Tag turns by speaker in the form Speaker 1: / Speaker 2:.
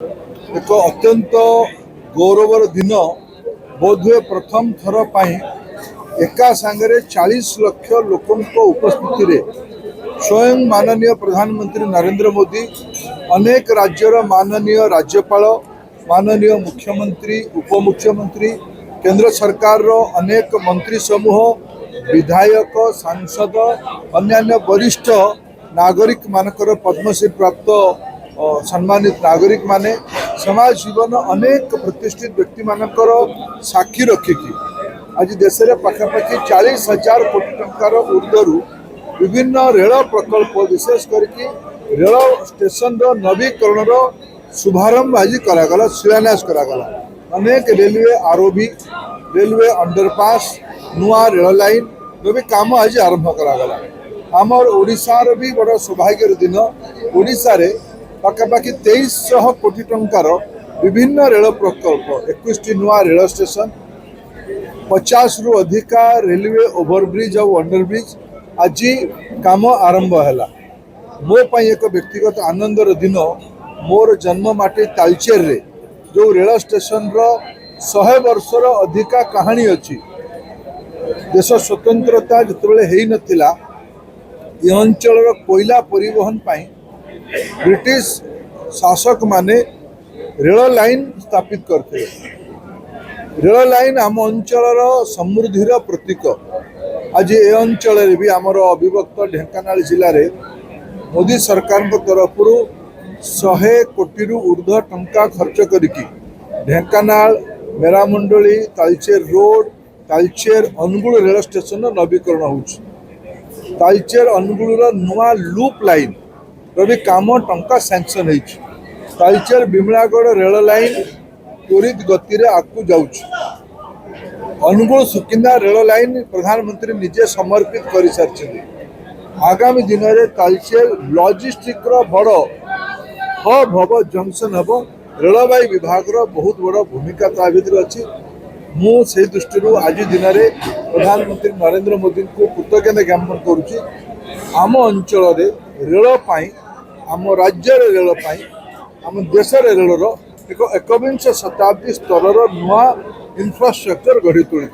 Speaker 1: एक अत्यंत गौरवर दिन बोधहुए प्रथम थर पाई एका सांगरे 40 लाख लोकों उपस्थिति रे स्वयं माननीय प्रधानमंत्री नरेंद्र मोदी अनेक राज्यर माननीय राज्यपाल माननीय मुख्यमंत्री उपमुख्यमंत्री केंद्र सरकार रो अनेक मंत्री समूह विधायक सांसद अन्यान्य वरिष्ठ नागरिक मानकर पद्मश्री प्राप्त सम्मानित नागरिक माने समाज जीवन अनेक प्रतिष्ठित व्यक्ति मानकर साक्षी रखिकी आज देश में पाखापाखि 40,000 कोटी टंकार ऊर्धर विभिन्न रेल प्रकल्प विशेष करके रेल स्टेशन नवीकरण शुभारंभ आज करागला शिलान्यास करागला अनेक रेलवे आरओबी रेलवे अंडरपास नुआ रेल लाइन भी काम आज आरंभ करागला आमर ओडिशार भी बड़ सौभाग्यर दिन ओडिशा रे पाखापाखि 2300 कोटी टंकार विभिन्न रेल प्रकल्प 21 नुआ रेल स्टेशन 50 रु अधिका रेलवे ओवरब्रिज और अंडरब्रिज आज काम आरंभ है मो पाई एक व्यक्तिगत आनंदर दिन मोर जन्म माटी तालचेर रे जो रेल स्टेशन रो 100 वर्षर अधिका कहानी अच्छी देश स्वतंत्रता जिते है नथिला ये अंचल कोयला परिवहन पाई ब्रिटिश शासक माने रेल लाइन स्थापित करते रेल लाइन आम अंचल समृद्धिर प्रतीक आज ए अंचल भी आमर अविभक्त ढेंकानाल जिले में मोदी सरकार तरफ 100 कोटी रु ऊर्ध्व टंका खर्च करिकी Dhenkanal Meramandali Talcher road Talcher Anugul rail station नवीकरण होउछि तालचेर अनुगुल नुआ लूप लाइन भी काम टंका सैंक्शन होइछि तालचेर बिमलागढ़ रेल लाइन त्वरित गति रे आगु जाउछि अनुगुल सुकिंदा रेल लाइन प्रधानमंत्री निजे समर्पित कर सारी आगामी दिन में तालचेर लॉजिस्टिक रो बड़ हब हम जंक्शन हम रेलवे विभाग रो बहुत बड़ भूमिका ता भीतर अच्छी मु से दृष्टि आज दिन में प्रधानमंत्री नरेंद्र मोदी को कृतज्ञता ज्ञापन करुच्ची आम अंचल रेल पाई आम राज्य रेल पाई आम देश रेलर एक 21 शताब्दी स्तर नुआ इंफ्रास्ट्रक्चर गढ़ी तोड़ी